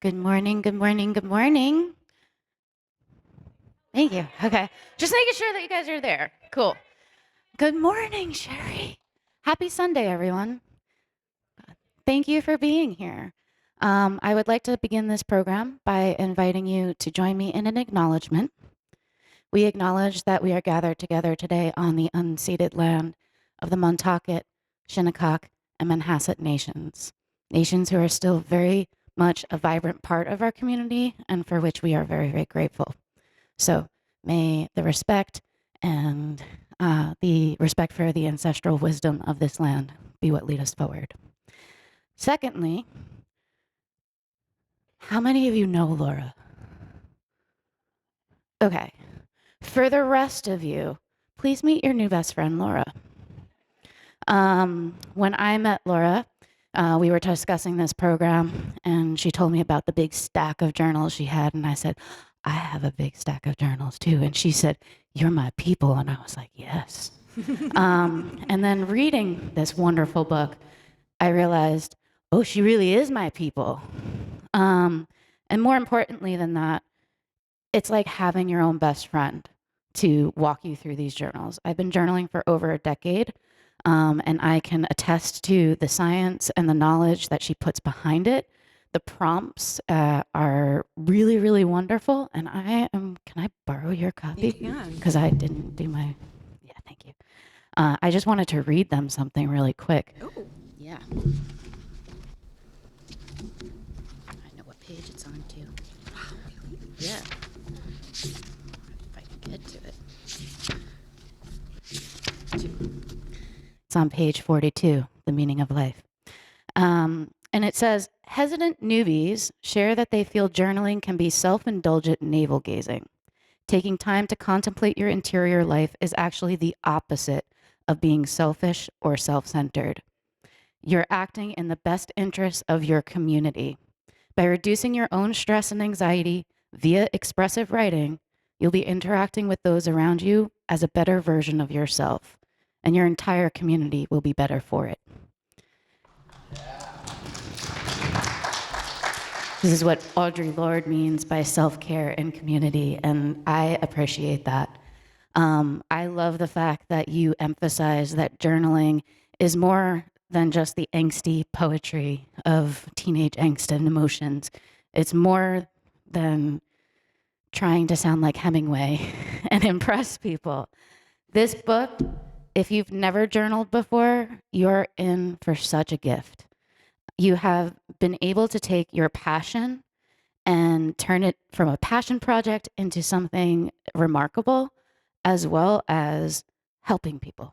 Good morning, good morning, good morning. Thank you. Okay. Just making sure that you guys are there. Cool. Good morning, Sherry. Happy Sunday, everyone. Thank you for being here. I would like to begin this program by inviting you to join me in an acknowledgement. We acknowledge that we are gathered together today on the unceded land of the Montaukett, Shinnecock, and Manhasset nations, nations who are still very much a vibrant part of our community and for which we are very, very grateful. So may the respect and the respect for the ancestral wisdom of this land be what lead us forward. Secondly, how many of you know Laura? Okay. For the rest of you, please meet your new best friend, Laura. When I met Laura, we were discussing this program, and she told me about the big stack of journals she had, and I said, I have a big stack of journals too. And she said, you're my people. And I was like, yes. And then reading this wonderful book, I realized, oh, she really is my people. And more importantly than that, it's like having your own best friend to walk you through these journals. I've been journaling for over a decade, and I can attest to the science and the knowledge that she puts behind it. The prompts are really, really wonderful, and can I borrow your copy? You can. Because I didn't do my, yeah, thank you. I just wanted to read them something really quick. Oh. Yeah. I know what page it's on too. Wow, really? Yeah. If I can get to it. It's on page 42, The Meaning of Life. And it says, hesitant newbies share that they feel journaling can be self-indulgent navel gazing. Taking time to contemplate your interior life is actually the opposite of being selfish or self-centered. You're acting in the best interests of your community. By reducing your own stress and anxiety via expressive writing, you'll be interacting with those around you as a better version of yourself, and your entire community will be better for it. This is what Audre Lorde means by self-care and community, and I appreciate that. I love the fact that you emphasize that journaling is more than just the angsty poetry of teenage angst and emotions. It's more than trying to sound like Hemingway and impress people. This book, if you've never journaled before, you're in for such a gift. You have been able to take your passion and turn it from a passion project into something remarkable, as well as helping people.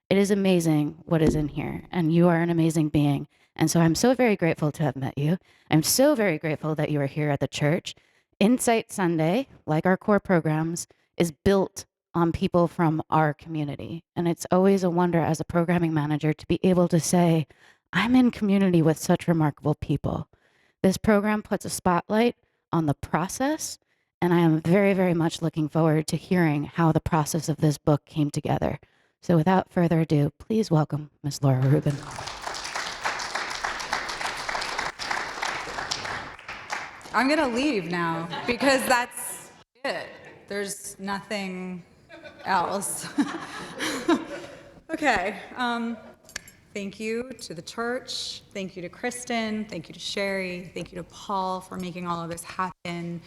It is amazing what is in here, and you are an amazing being. And so I'm so very grateful to have met you. I'm so very grateful that you are here at the church. Insight Sunday, like our core programs, is built on people from our community. And it's always a wonder as a programming manager to be able to say, I'm in community with such remarkable people. This program puts a spotlight on the process, and I am very, very much looking forward to hearing how the process of this book came together. So without further ado, please welcome Ms. Laura Rubin. I'm going to leave now because that's it. There's nothing else. Okay. Thank you to the church. Thank you to Kristen. Thank you to Sherry. Thank you to Paul for making all of this happen.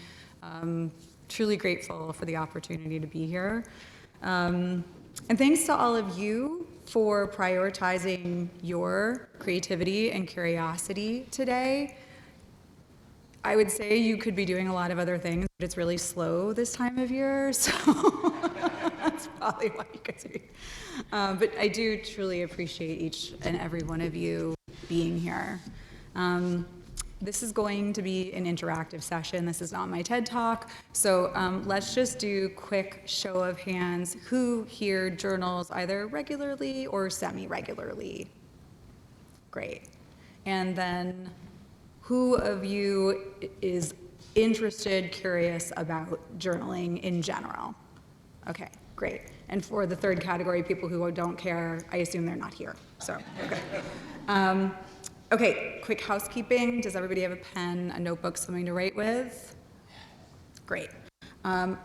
Truly grateful for the opportunity to be here. And thanks to all of you for prioritizing your creativity and curiosity today. I would say you could be doing a lot of other things, but it's really slow this time of year, so that's probably why you guys are here. But I do truly appreciate each and every one of you being here. This is going to be an interactive session. This is not my TED Talk, so let's just do quick show of hands. Who here journals either regularly or semi-regularly? Great. And then who of you is interested, curious about journaling in general? Okay, great. And for the third category, people who don't care, I assume they're not here. So, okay. Okay, quick housekeeping. Does everybody have a pen, a notebook, something to write with? Great.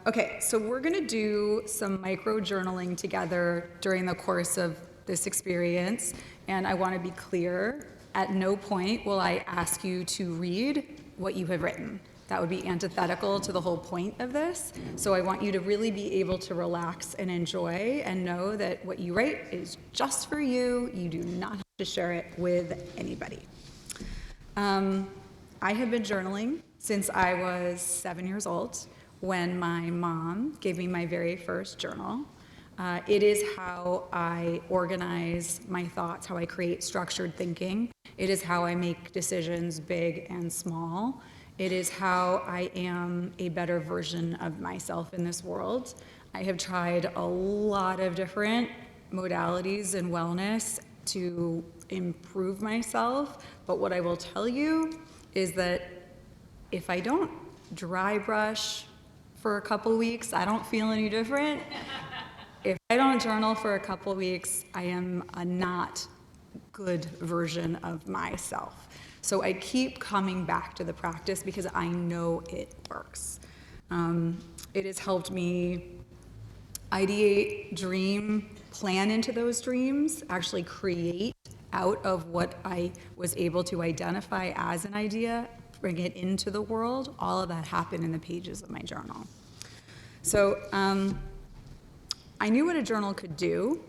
Okay, so we're going to do some micro journaling together during the course of this experience. And I want to be clear, at no point will I ask you to read what you have written. That would be antithetical to the whole point of this. So I want you to really be able to relax and enjoy and know that what you write is just for you. You do not have to share it with anybody. I have been journaling since I was 7 years old when my mom gave me my very first journal. It is how I organize my thoughts, how I create structured thinking. It is how I make decisions big and small. It is how I am a better version of myself in this world. I have tried a lot of different modalities in wellness to improve myself, but what I will tell you is that if I don't dry brush for a couple weeks, I don't feel any different. If I don't journal for a couple weeks, I am a not good version of myself. So I keep coming back to the practice because I know it works. It has helped me ideate, dream, plan into those dreams, actually create out of what I was able to identify as an idea, bring it into the world. All of that happened in the pages of my journal. So I knew what a journal could do,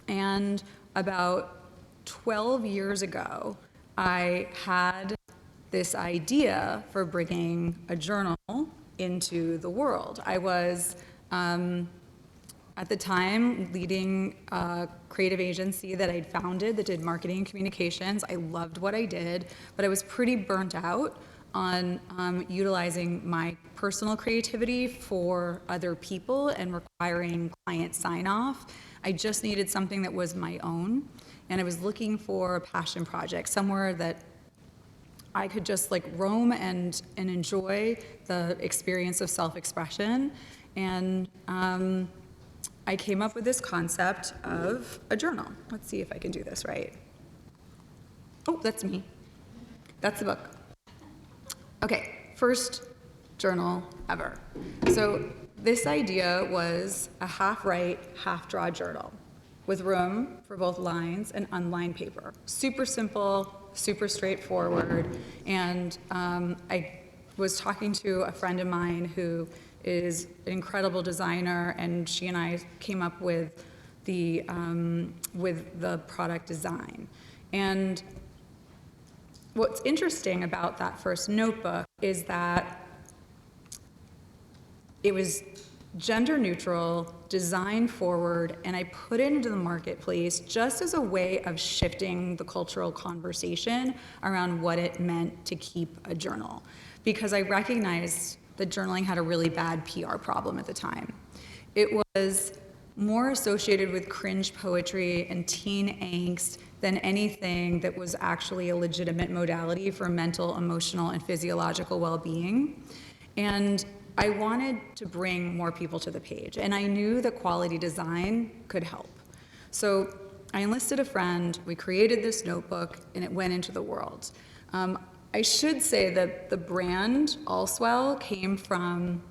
and about 12 years ago, I had this idea for bringing a journal into the world. I was, at the time, leading a creative agency that I'd founded that did marketing and communications. I loved what I did, but I was pretty burnt out on utilizing my personal creativity for other people and requiring client sign-off. I just needed something that was my own, and I was looking for a passion project, somewhere that I could just like roam and enjoy the experience of self-expression. And I came up with this concept of a journal. Let's see if I can do this right. Oh, that's me. That's the book. Okay, first journal ever. So this idea was a half-write, half-draw journal with room for both lines and unlined paper. Super simple, super straightforward. And I was talking to a friend of mine who is an incredible designer, and she and I came up with the product design. And what's interesting about that first notebook is that it was gender neutral, design forward, and I put it into the marketplace just as a way of shifting the cultural conversation around what it meant to keep a journal. Because I recognized that journaling had a really bad PR problem at the time. It was more associated with cringe poetry and teen angst than anything that was actually a legitimate modality for mental, emotional, and physiological well-being. And I wanted to bring more people to the page, and I knew that quality design could help. So I enlisted a friend, we created this notebook, and it went into the world. I should say that the brand Allswell came from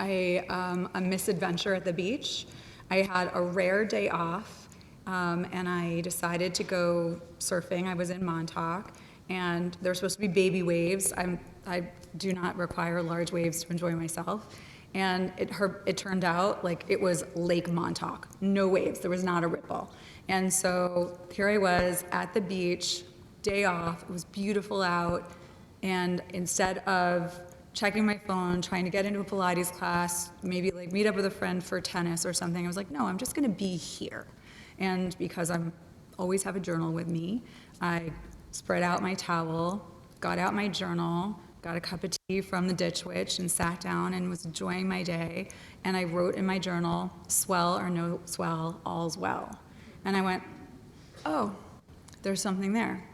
a misadventure at the beach. I had a rare day off, and I decided to go surfing. I was in Montauk, and there were supposed to be baby waves. I do not require large waves to enjoy myself. And it turned out like it was Lake Montauk, no waves, there was not a ripple. And so here I was at the beach, day off, it was beautiful out, and instead of checking my phone, trying to get into a Pilates class, maybe like meet up with a friend for tennis or something, I was like, no, I'm just gonna be here. And because I'm always have a journal with me, I spread out my towel, got out my journal, got a cup of tea from the Ditch Witch, and sat down and was enjoying my day. And I wrote in my journal, swell or no swell, all's well. And I went, oh, there's something there.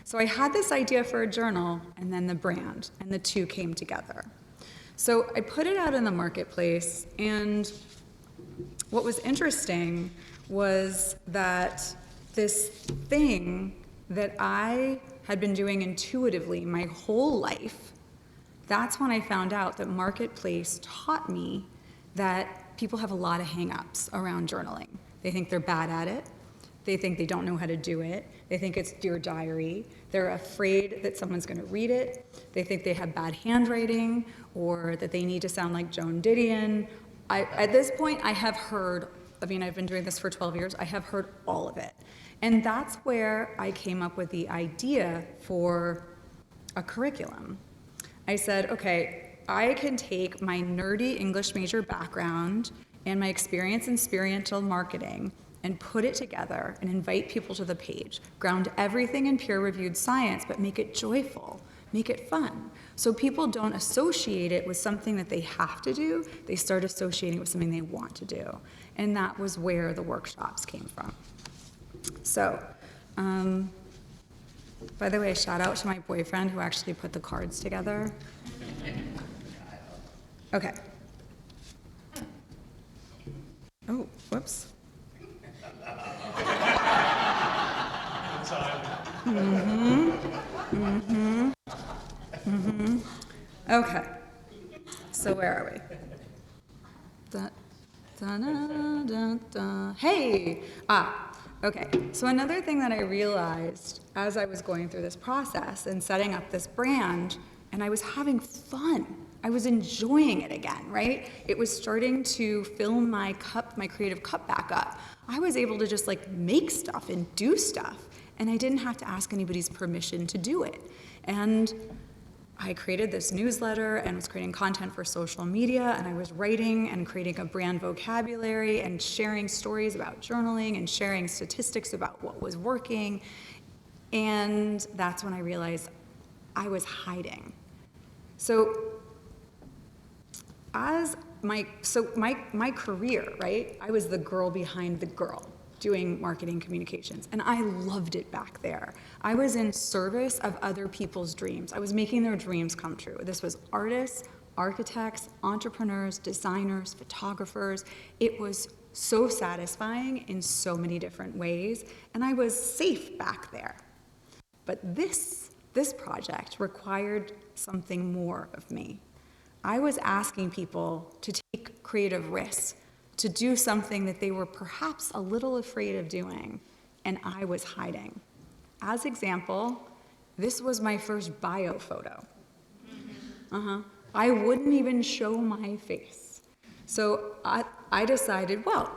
So I had this idea for a journal, and then the brand, and the two came together. So I put it out in the marketplace, and what was interesting was that this thing that I had been doing intuitively my whole life, that's when I found out that Marketplace taught me that people have a lot of hang-ups around journaling. They think they're bad at it. They think they don't know how to do it. They think it's Dear Diary. They're afraid that someone's going to read it. They think they have bad handwriting or that they need to sound like Joan Didion. At this point, I have heard, I've been doing this for 12 years, I have heard all of it. And that's where I came up with the idea for a curriculum. I said, okay, I can take my nerdy English major background and my experience in experiential marketing and put it together and invite people to the page. Ground everything in peer-reviewed science, but make it joyful, make it fun. So people don't associate it with something that they have to do, they start associating it with something they want to do. And that was where the workshops came from. So, by the way, shout out to my boyfriend who actually put the cards together. Okay. Oh, whoops. Okay. So where are we? Hey! Okay. So another thing that I realized as I was going through this process and setting up this brand, and I was having fun. I was enjoying it again, right? It was starting to fill my cup, my creative cup back up. I was able to just make stuff and do stuff, and I didn't have to ask anybody's permission to do it. And I created this newsletter and was creating content for social media, and I was writing and creating a brand vocabulary and sharing stories about journaling and sharing statistics about what was working. And that's when I realized I was hiding. So my career, right? I was the girl behind the girl doing marketing communications, and I loved it back there. I was in service of other people's dreams. I was making their dreams come true. This was artists, architects, entrepreneurs, designers, photographers. It was so satisfying in so many different ways, and I was safe back there. But this project required something more of me. I was asking people to take creative risks, to do something that they were perhaps a little afraid of doing, and I was hiding. As example, this was my first bio photo. I wouldn't even show my face. So I decided, well,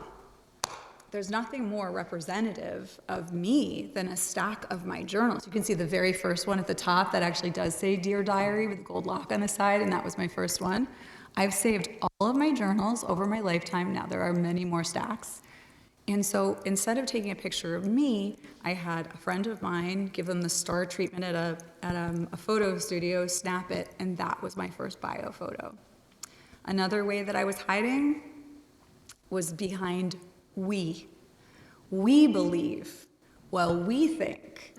there's nothing more representative of me than a stack of my journals. You can see the very first one at the top that actually does say Dear Diary with a gold lock on the side, and that was my first one. I've saved all of my journals over my lifetime. Now there are many more stacks. And so instead of taking a picture of me, I had a friend of mine give them the star treatment at a photo studio, snap it, and that was my first bio photo. Another way that I was hiding was behind we. We believe, well, we think,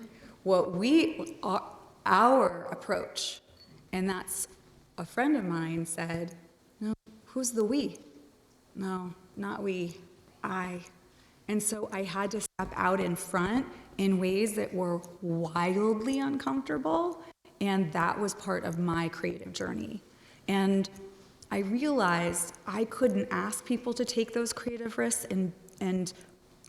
our approach. And that's, a friend of mine said, no, who's the we? No, not we, I. And so I had to step out in front in ways that were wildly uncomfortable, and that was part of my creative journey. And I realized I couldn't ask people to take those creative risks and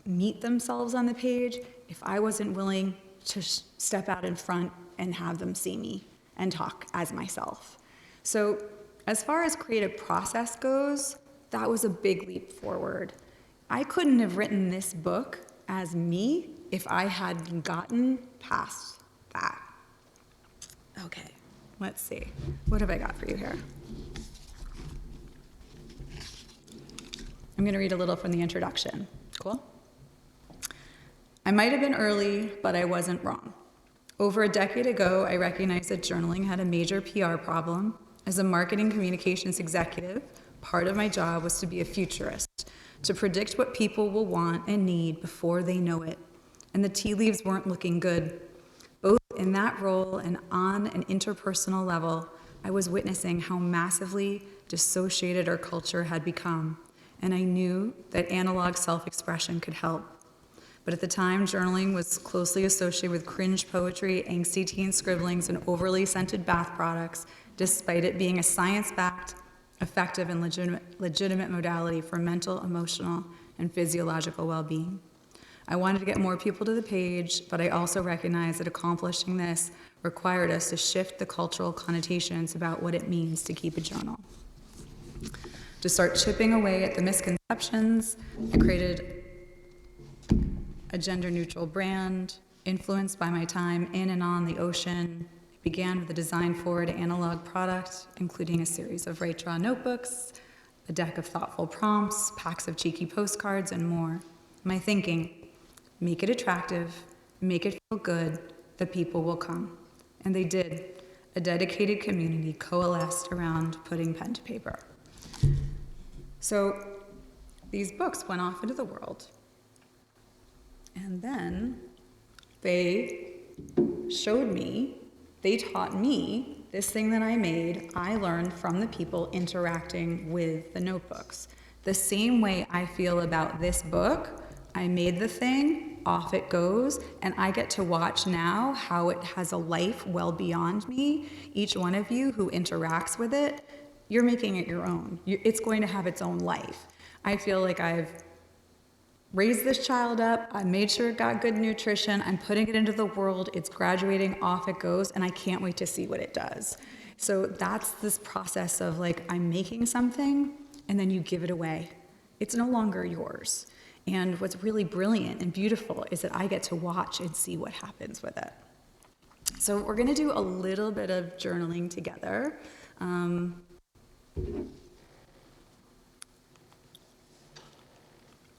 meet themselves on the page if I wasn't willing to step out in front and have them see me and talk as myself. So as far as creative process goes, that was a big leap forward. I couldn't have written this book as me if I had gotten past that. Okay, let's see. What have I got for you here? I'm going to read a little from the introduction. Cool? I might have been early, but I wasn't wrong. Over a decade ago, I recognized that journaling had a major PR problem. As a marketing communications executive, part of my job was to be a futurist, to predict what people will want and need before they know it. And the tea leaves weren't looking good. Both in that role and on an interpersonal level, I was witnessing how massively dissociated our culture had become. And I knew that analog self-expression could help. But at the time, journaling was closely associated with cringe poetry, angsty teen scribblings, and overly scented bath products, despite it being a science-backed, effective, and legitimate modality for mental, emotional, and physiological well-being. I wanted to get more people to the page, but I also recognized that accomplishing this required us to shift the cultural connotations about what it means to keep a journal. To start chipping away at the misconceptions, I created a gender-neutral brand influenced by my time in and on the ocean. It began with a design-forward analog product, including a series of write-draw notebooks, a deck of thoughtful prompts, packs of cheeky postcards, and more. My thinking: make it attractive, make it feel good, the people will come. And they did. A dedicated community coalesced around putting pen to paper. So these books went off into the world. And then they showed me, they taught me this thing that I made, I learned from the people interacting with the notebooks. The same way I feel about this book, I made the thing, off it goes, and I get to watch now how it has a life well beyond me. Each one of you who interacts with it, you're making it your own. It's going to have its own life. I feel like I've raised this child up, I made sure it got good nutrition, I'm putting it into the world, it's graduating, off it goes, and I can't wait to see what it does. So that's this process of like, I'm making something, and then you give it away. It's no longer yours. And what's really brilliant and beautiful is that I get to watch and see what happens with it. So we're gonna do a little bit of journaling together.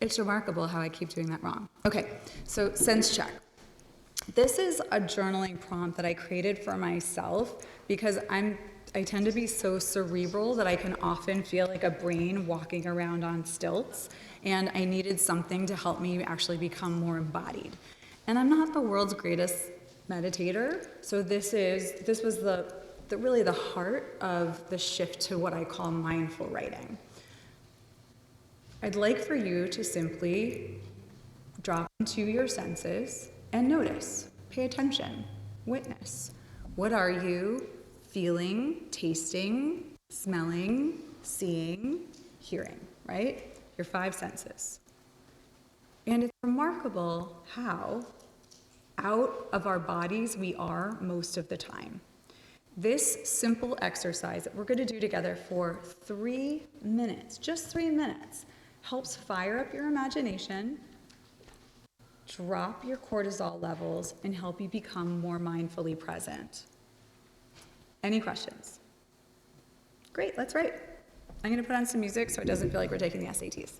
It's remarkable how I keep doing that wrong. Okay, so sense check. This is a journaling prompt that I created for myself because I tend to be so cerebral that I can often feel like a brain walking around on stilts, and I needed something to help me actually become more embodied. And I'm not the world's greatest meditator, so this was really the heart of the shift to what I call mindful writing. I'd like for you to simply drop into your senses and notice, pay attention, witness. What are you feeling, tasting, smelling, seeing, hearing, right? Your 5 senses. And it's remarkable how out of our bodies we are most of the time. This simple exercise that we're going to do together for 3 minutes, just 3 minutes, helps fire up your imagination, drop your cortisol levels, and help you become more mindfully present. Any questions? Great, let's write. I'm going to put on some music so it doesn't feel like we're taking the SATs.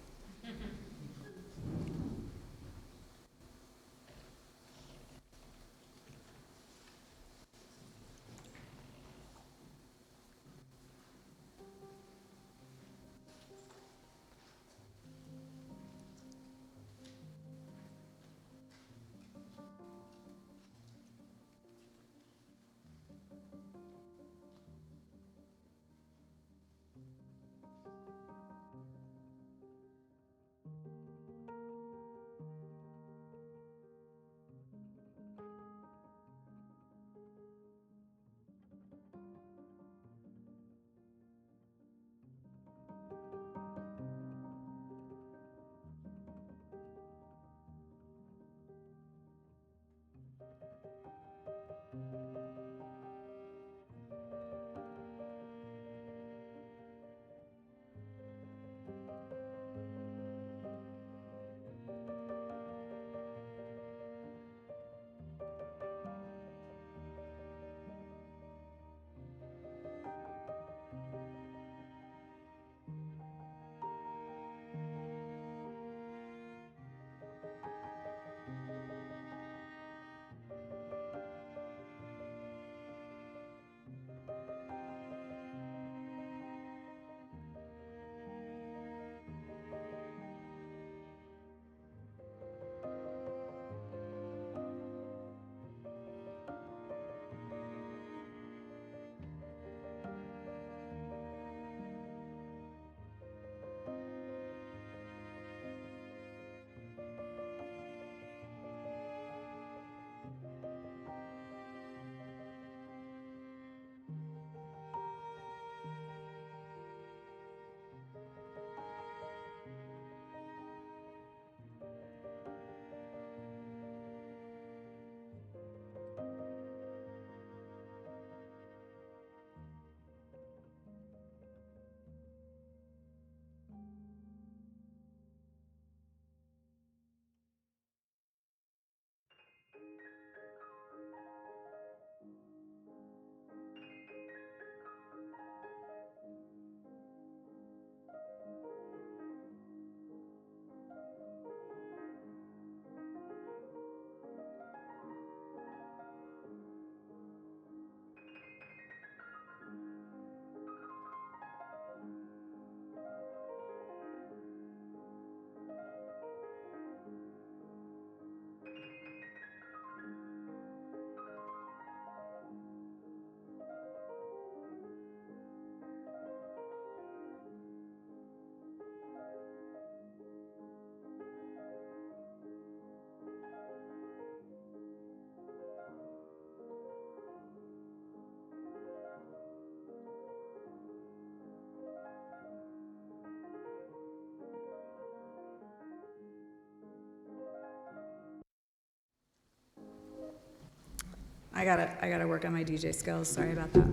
I gotta work on my DJ skills. Sorry about that.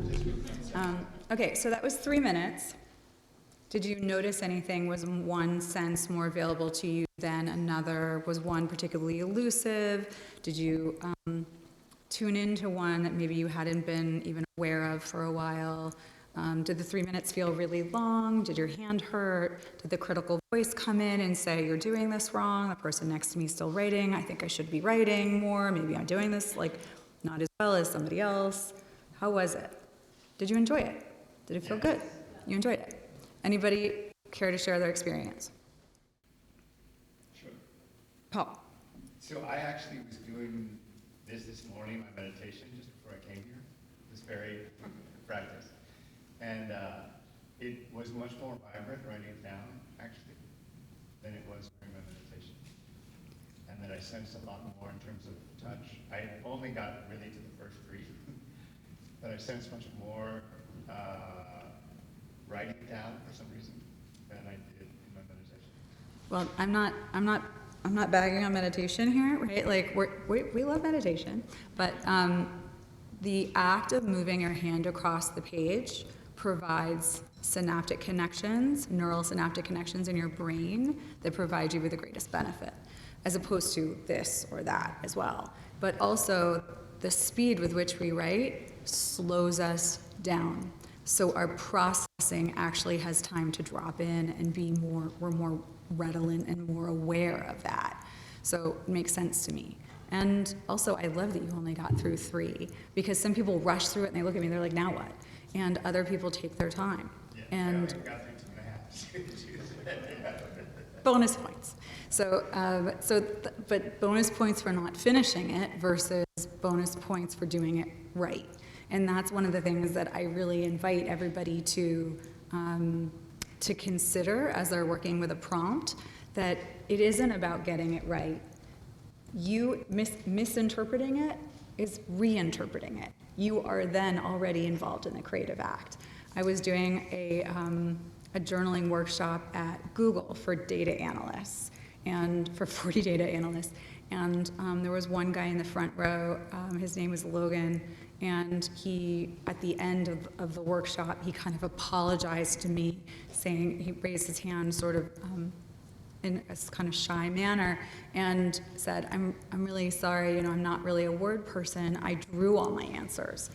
Okay, so that was 3 minutes. Did you notice anything? Was one sense more available to you than another? Was one particularly elusive? Did you tune into one that maybe you hadn't been even aware of for a while? Did the 3 minutes feel really long? Did your hand hurt? Did the critical voice come in and say, you're doing this wrong? The person next to me is still writing. I think I should be writing more. Maybe I'm doing this like not as well as somebody else. How was it? Did you enjoy it? Did it feel good? You enjoyed it? Anybody care to share their experience? Sure. Paul. So I actually was doing this morning, my meditation, just before I came here, this very practice. And it was much more vibrant writing it down, actually, than it was during my meditation. And that I sensed a lot more in terms of touch. I only got really to the first 3, but I sensed much more writing it down for some reason than I did in my meditation. Well, I'm not bagging on meditation here, right? Like we love meditation, but the act of moving your hand across the page provides synaptic connections, neural synaptic connections in your brain that provide you with the greatest benefit, as opposed to this or that as well. But also, the speed with which we write slows us down. So our processing actually has time to drop in and we're more redolent and more aware of that. So it makes sense to me. And also, I love that you only got through 3, because some people rush through it and they look at me, they're like, now what? And other people take their time. Yeah, and I got through 2.5. bonus points. But bonus points for not finishing it versus bonus points for doing it right. And that's one of the things that I really invite everybody to consider as they're working with a prompt, that it isn't about getting it right. You misinterpreting it is reinterpreting it. You are then already involved in the creative act. I was doing a journaling workshop at Google for data analysts, and for 40 data analysts. And there was one guy in the front row, his name was Logan, and he, at the end of the workshop, he kind of apologized to me, saying, he raised his hand sort of in a kind of shy manner and said, I'm really sorry, I'm not really a word person. I drew all my answers.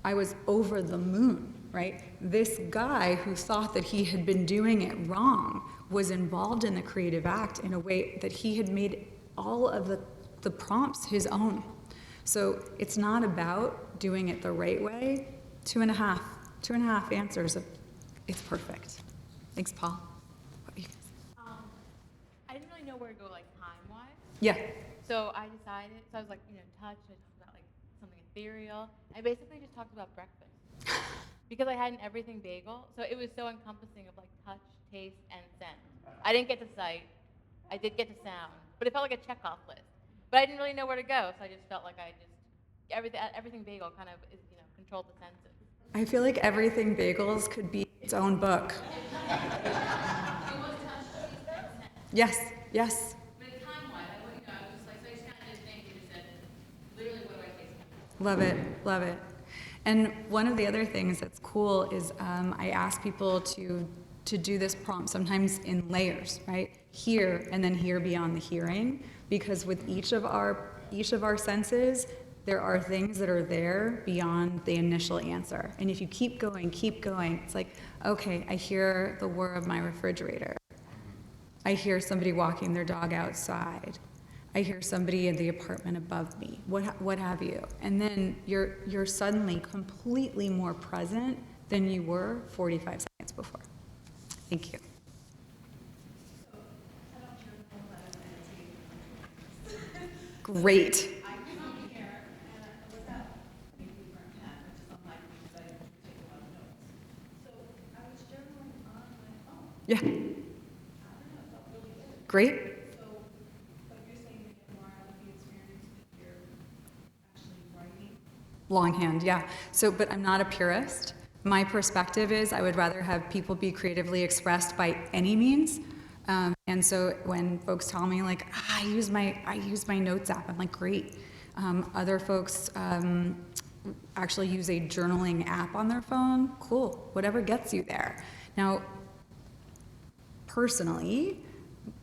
I was over the moon, right? This guy who thought that he had been doing it wrong was involved in the creative act in a way that he had made all of the prompts his own. So it's not about doing it the right way. 2.5 answers. It's perfect. Thanks, Paul. What you guys? I didn't really know where to go, like, time-wise. Yeah. So I decided, I was like, touch, I talked about, like, something ethereal. I basically just talked about breakfast. Because I had an everything bagel, so it was so encompassing of, like, touch, taste, and scent. I didn't get to sight. I did get to sound. But it felt like a checkoff list. But I didn't really know where to go, so I just felt like everything bagel kind of, controlled the senses. I feel like everything bagels could be its own book. Yes, yes. But time-wise, I was just like, so I just kind of did think, you just said, literally, what do I taste? Love it, love it. And one of the other things that's cool is I ask people to do this prompt sometimes in layers, right? Hear and then hear beyond the hearing, because with each of our senses, there are things that are there beyond the initial answer. And if you keep going, it's like, okay, I hear the whir of my refrigerator. I hear somebody walking their dog outside. I hear somebody in the apartment above me. What have you? And then you're suddenly completely more present than you were 45 seconds before. Thank you. Great. Yeah. Great. Longhand, yeah. So, but I'm not a purist. My perspective is I would rather have people be creatively expressed by any means. And so when folks tell me like, I use my notes app, I'm like, great. Other folks actually use a journaling app on their phone. Cool, whatever gets you there. Now, personally,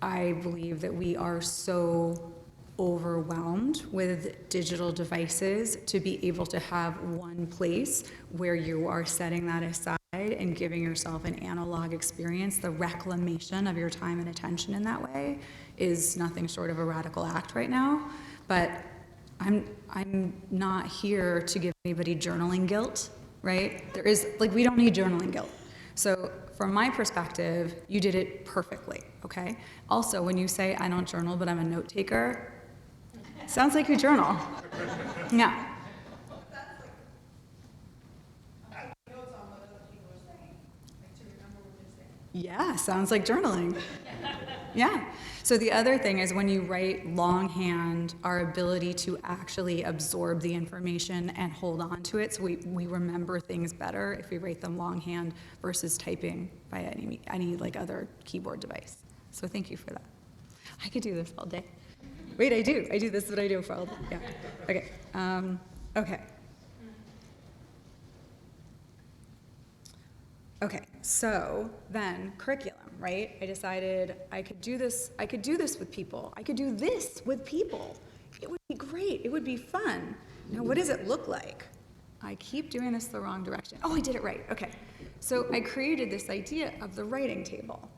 I believe that we are so overwhelmed with digital devices to be able to have one place where you are setting that aside and giving yourself an analog experience. The reclamation of your time and attention in that way is nothing short of a radical act right now. But I'm not here to give anybody journaling guilt, right? There is, like, we don't need journaling guilt. So from my perspective, you did it perfectly, okay? Also, when you say, I don't journal, but I'm a note taker, sounds like you journal. Yeah. Yeah, sounds like journaling. Yeah. So the other thing is when you write longhand, our ability to actually absorb the information and hold on to it, so we remember things better if we write them longhand versus typing by any like other keyboard device. So thank you for that. I could do this all day. Wait, I do. This is what I do for all day. Yeah. Okay. Okay. Okay, so then curriculum, right? I decided I could do this with people. I could do this with people. It would be great. It would be fun. Now, what does it look like? I keep doing this the wrong direction. Oh, I did it right. Okay. So I created this idea of the writing table.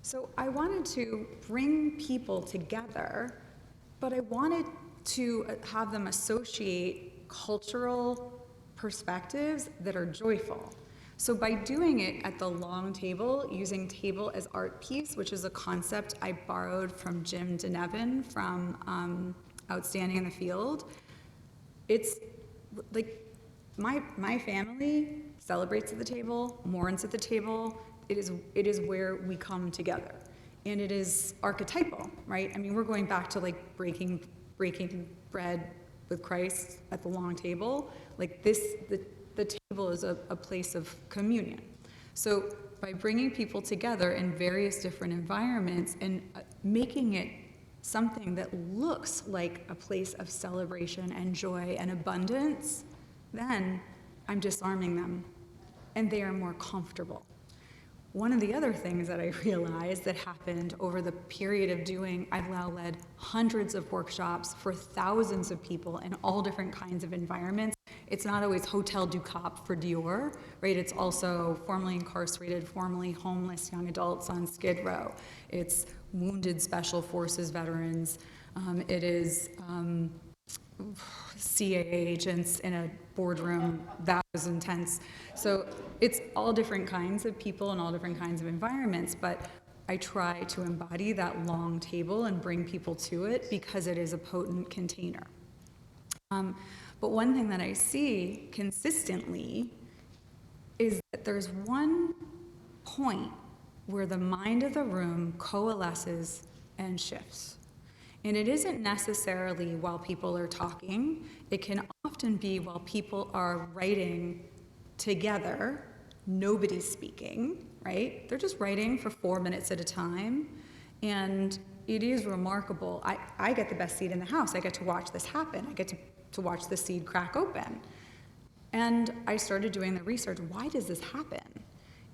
So I wanted to bring people together, but I wanted to have them associate cultural perspectives that are joyful. So by doing it at the long table, using table as art piece, which is a concept I borrowed from Jim Denevin from Outstanding in the Field, it's like my family celebrates at the table, mourns at the table. It is where we come together, and it is archetypal, right? I mean, we're going back to like breaking bread with Christ at the long table, like this. The table is a place of communion. So by bringing people together in various different environments and making it something that looks like a place of celebration and joy and abundance, then I'm disarming them and they are more comfortable. One of the other things that I realized that happened over the period of doing, I've now led hundreds of workshops for thousands of people in all different kinds of environments. It's not always Hotel du Cap for Dior, right? It's also formerly incarcerated, formerly homeless young adults on Skid Row. It's wounded special forces veterans. It is CIA agents in a boardroom. That was intense. So it's all different kinds of people and all different kinds of environments, but I try to embody that long table and bring people to it because it is a potent container. But one thing that I see consistently is that there's one point where the mind of the room coalesces and shifts. And it isn't necessarily while people are talking. It can often be while people are writing together, nobody's speaking, right? They're just writing for 4 minutes at a time. And it is remarkable. I get the best seat in the house. I get to watch this happen. I get to watch the seed crack open. And I started doing the research. Why does this happen?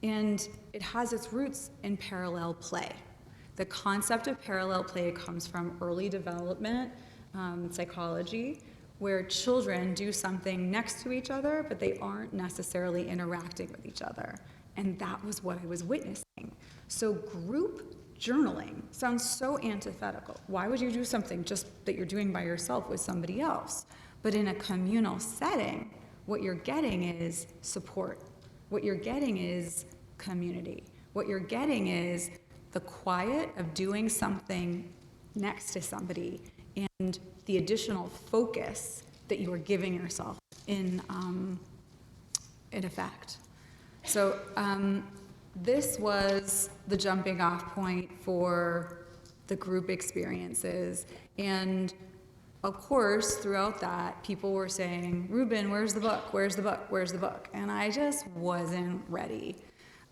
And it has its roots in parallel play. The concept of parallel play comes from early development psychology, where children do something next to each other, but they aren't necessarily interacting with each other. And that was what I was witnessing. So group journaling sounds so antithetical. Why would you do something just that you're doing by yourself with somebody else? But in a communal setting, what you're getting is support. What you're getting is community. What you're getting is the quiet of doing something next to somebody and the additional focus that you are giving yourself in effect. So this was the jumping off point for the group experiences. And of course, throughout that, people were saying, Rubin, where's the book? Where's the book? Where's the book? And I just wasn't ready.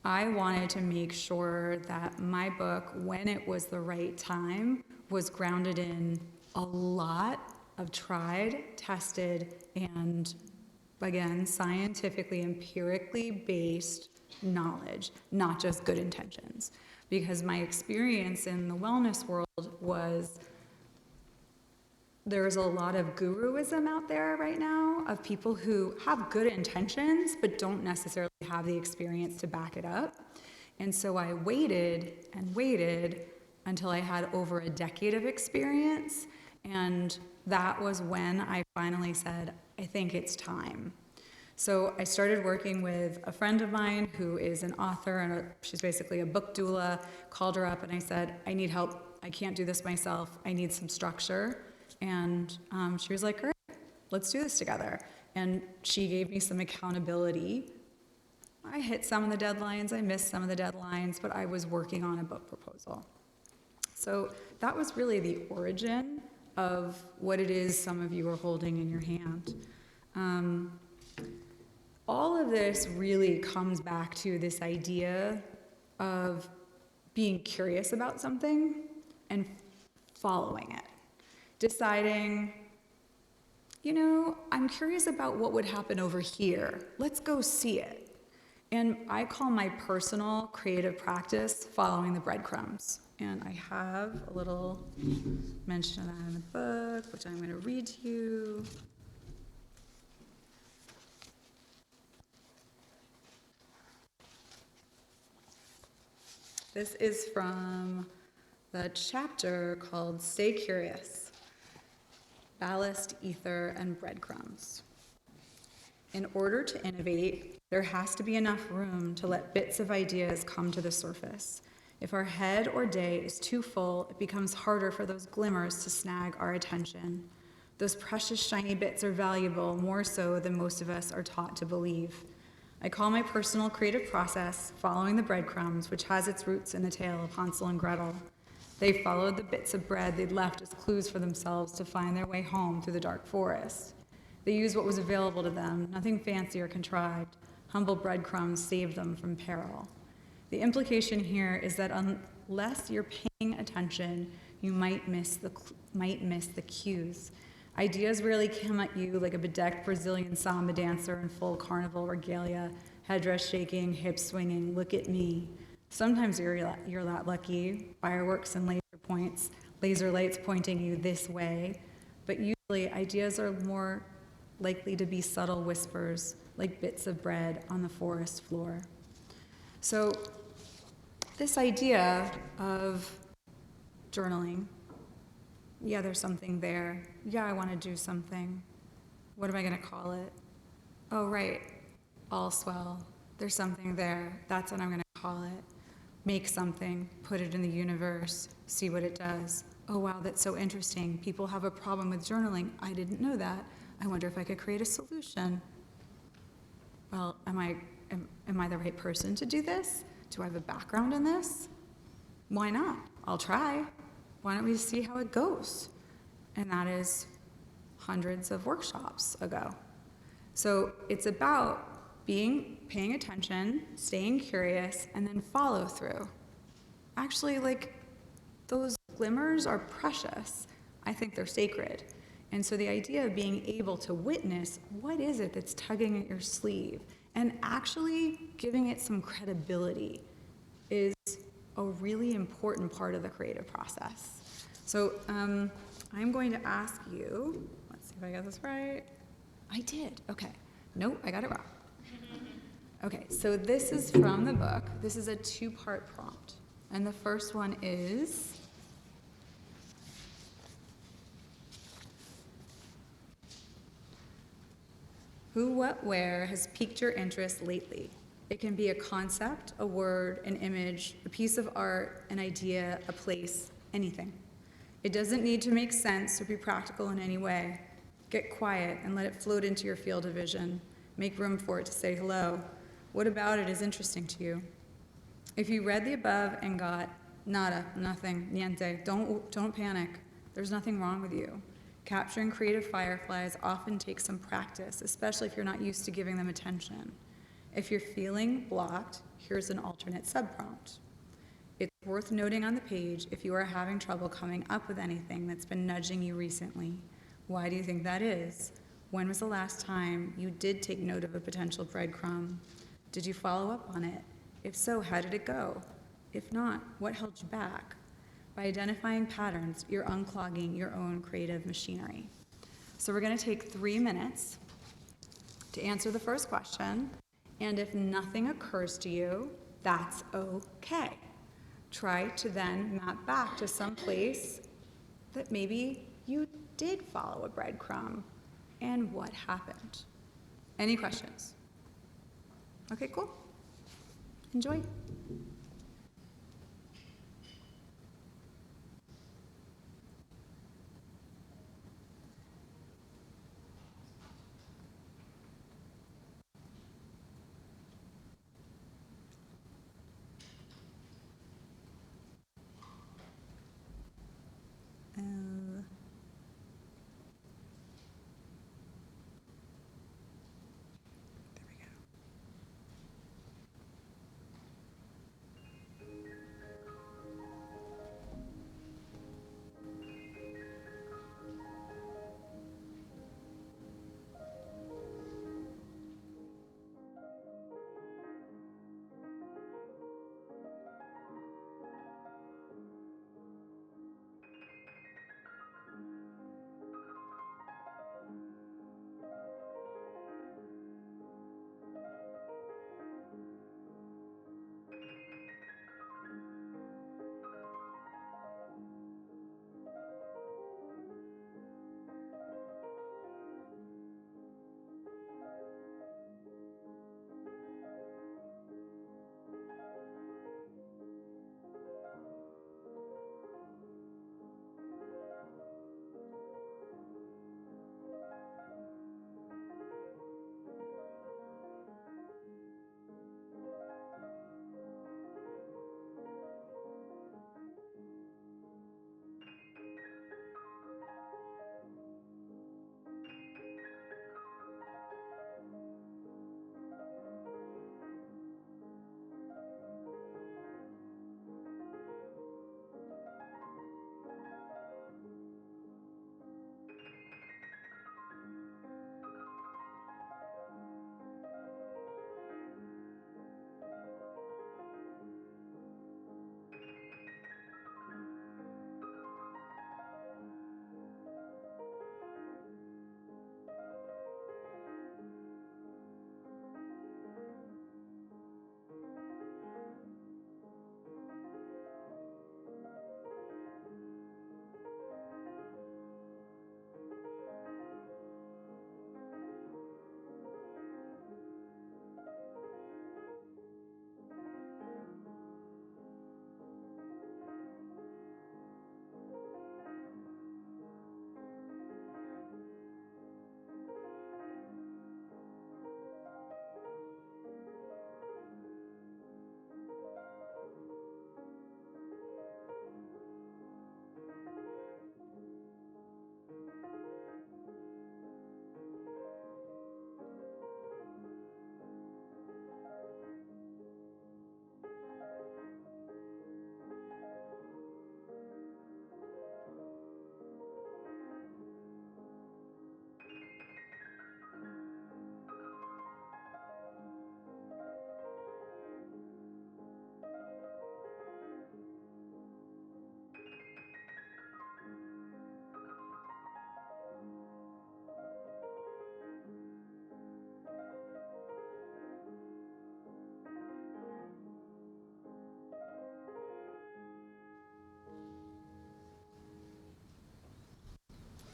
I wanted to make sure that my book, when it was the right time, was grounded in a lot of tried, tested, and again, scientifically, empirically based knowledge, not just good intentions. Because my experience in the wellness world was there's a lot of guruism out there right now of people who have good intentions but don't necessarily have the experience to back it up. And so I waited and waited until I had over a decade of experience, and that was when I finally said, I think it's time. So I started working with a friend of mine who is an author, and she's basically a book doula. Called her up and I said, I need help. I can't do this myself. I need some structure. And she was like, great, let's do this together. And she gave me some accountability. I hit some of the deadlines, I missed some of the deadlines, but I was working on a book proposal. So that was really the origin of what it is some of you are holding in your hand. All of this really comes back to this idea of being curious about something and following it. Deciding, I'm curious about what would happen over here. Let's go see it. And I call my personal creative practice following the breadcrumbs. And I have a little mention of that in the book, which I'm going to read to you. This is from the chapter called Stay Curious, Ballast, Ether, and Breadcrumbs. In order to innovate, there has to be enough room to let bits of ideas come to the surface. If our head or day is too full, it becomes harder for those glimmers to snag our attention. Those precious shiny bits are valuable, more so than most of us are taught to believe. I call my personal creative process following the breadcrumbs, which has its roots in the tale of Hansel and Gretel. They followed the bits of bread they'd left as clues for themselves to find their way home through the dark forest. They used what was available to them, nothing fancy or contrived. Humble breadcrumbs saved them from peril. The implication here is that unless you're paying attention, you might miss the cues. Ideas rarely come at you like a bedecked Brazilian samba dancer in full carnival regalia, headdress shaking, hips swinging, look at me. Sometimes you're that lucky, fireworks and laser lights pointing you this way, but usually ideas are more likely to be subtle whispers, like bits of bread on the forest floor. So this idea of journaling, yeah, there's something there. Yeah, I want to do something. What am I going to call it? Oh, right, all swell. There's something there. That's what I'm going to call it. Make something, put it in the universe, see what it does. Oh, wow, that's so interesting. People have a problem with journaling. I didn't know that. I wonder if I could create a solution. Well, am I the right person to do this? Do I have a background in this? Why not? I'll try. Why don't we see how it goes? And that is hundreds of workshops ago. So it's about paying attention, staying curious, and then follow through. Actually, those glimmers are precious. I think they're sacred. And so the idea of being able to witness what is it that's tugging at your sleeve and actually giving it some credibility is a really important part of the creative process. So I'm going to ask you, let's see if I got this right. I did, okay. Nope, I got it wrong. Okay, so this is from the book. This is a two-part prompt. And the first one is, who, what, where has piqued your interest lately? It can be a concept, a word, an image, a piece of art, an idea, a place, anything. It doesn't need to make sense or be practical in any way. Get quiet and let it float into your field of vision. Make room for it to say hello. What about it is interesting to you? If you read the above and got nada, nothing, niente, don't panic. There's nothing wrong with you. Capturing creative fireflies often takes some practice, especially if you're not used to giving them attention. If you're feeling blocked, here's an alternate subprompt. It's worth noting on the page if you are having trouble coming up with anything that's been nudging you recently. Why do you think that is? When was the last time you did take note of a potential breadcrumb? Did you follow up on it? If so, how did it go? If not, what held you back? By identifying patterns, you're unclogging your own creative machinery. So we're going to take 3 minutes to answer the first question, and if nothing occurs to you, that's okay. Try to then map back to some place that maybe you did follow a breadcrumb, and what happened. Any questions? Okay, cool. Enjoy. There we go.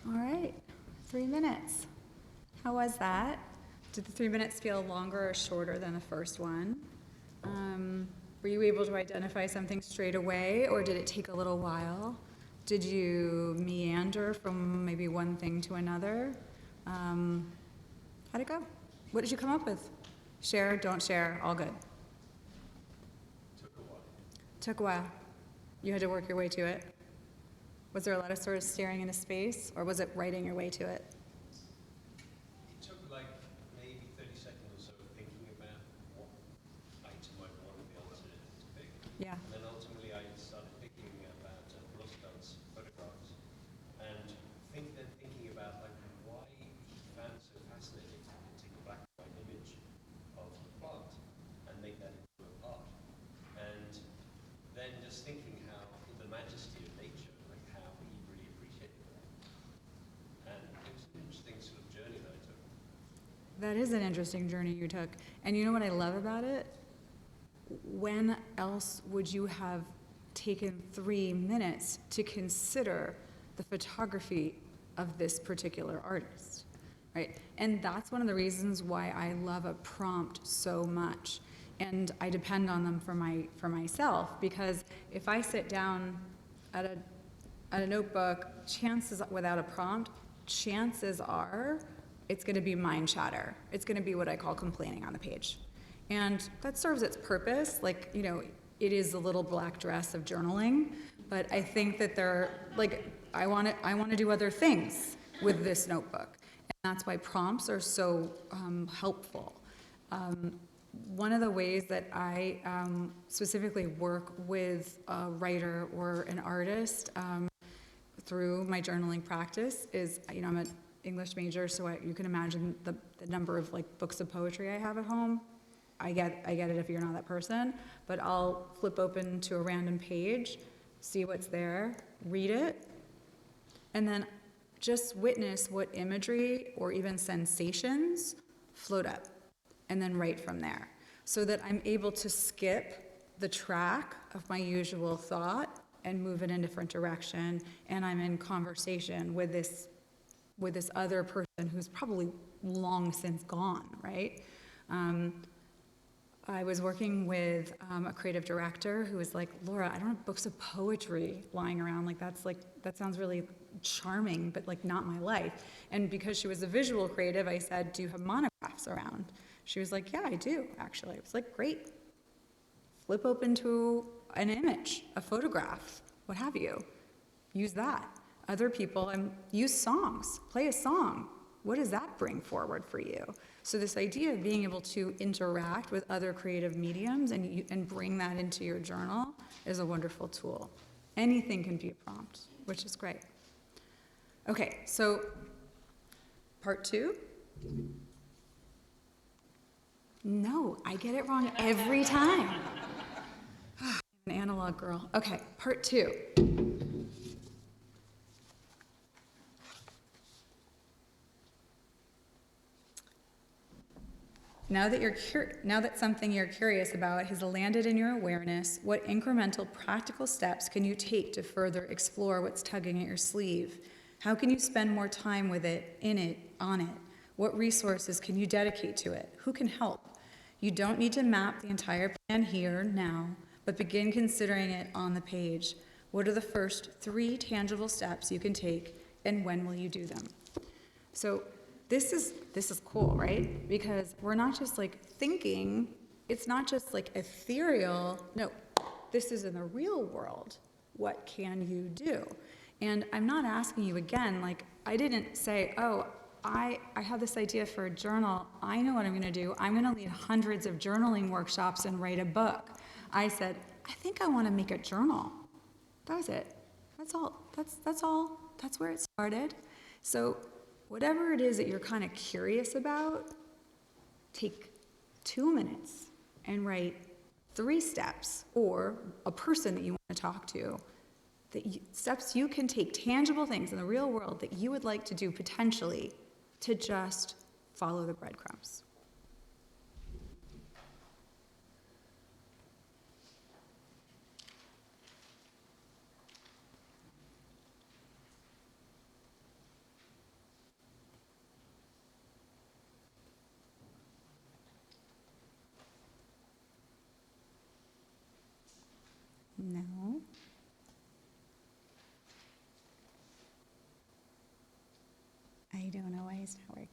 All right, 3 minutes. How was that? Did the 3 minutes feel longer or shorter than the first one? Were you able to identify something straight away, or did it take a little while? Did you meander from maybe one thing to another? How'd it go? What did you come up with? Share, don't share, all good. Took a while. You had to work your way to it. Was there a lot of sort of staring into space, or was it writing your way to it? It took like maybe 30 seconds or so thinking about what item I'd want to be able to pick. Yeah. And then ultimately I started thinking about Roosevelt's photographs and thinking about like That is an interesting journey you took. And you know what I love about it? When else would you have taken 3 minutes to consider the photography of this particular artist, right? And that's one of the reasons why I love a prompt so much. And I depend on them for myself, because if I sit down at a notebook, chances without a prompt, chances are it's going to be mind chatter. It's going to be what I call complaining on the page. And that serves its purpose. Like, you know, it is the little black dress of journaling, but I think that I want to do other things with this notebook. And that's why prompts are so helpful. One of the ways that I specifically work with a writer or an artist through my journaling practice is, you know, I'm an English major, so you can imagine the number of like books of poetry I have at home. I get it if you're not that person, but I'll flip open to a random page, see what's there, read it, and then just witness what imagery or even sensations float up, and then write from there, so that I'm able to skip the track of my usual thought and move in a different direction, and I'm in conversation with this other person who's probably long since gone, right? I was working with a creative director who was like, Laura, I don't have books of poetry lying around. That sounds really charming, but like not my life. And because she was a visual creative, I said, do you have monographs around? She was like, yeah, I do, actually. I was like, great. Flip open to an image, a photograph, what have you. Use that. Other people, use songs, play a song. What does that bring forward for you? So this idea of being able to interact with other creative mediums and bring that into your journal is a wonderful tool. Anything can be a prompt, which is great. Okay, so part 2. No, I get it wrong every time. An analog girl. Okay, part 2. Now that something you're curious about has landed in your awareness, what incremental practical steps can you take to further explore what's tugging at your sleeve? How can you spend more time with it, in it, on it? What resources can you dedicate to it? Who can help? You don't need to map the entire plan here, now, but begin considering it on the page. What are the first 3 tangible steps you can take, and when will you do them? So this is cool, right? Because we're not just like thinking, it's not just like ethereal. No, this is in the real world. What can you do? And I'm not asking you again, like I didn't say, oh, I have this idea for a journal. I know what I'm gonna do. I'm gonna lead hundreds of journaling workshops and write a book. I said, I think I wanna make a journal. That was it. That's all. That's all. That's where it started. So whatever it is that you're kind of curious about, take 2 minutes and write 3 steps, or a person that you want to talk to, steps you can take, tangible things in the real world that you would like to do potentially to just follow the breadcrumbs. No. I don't know why it's not working.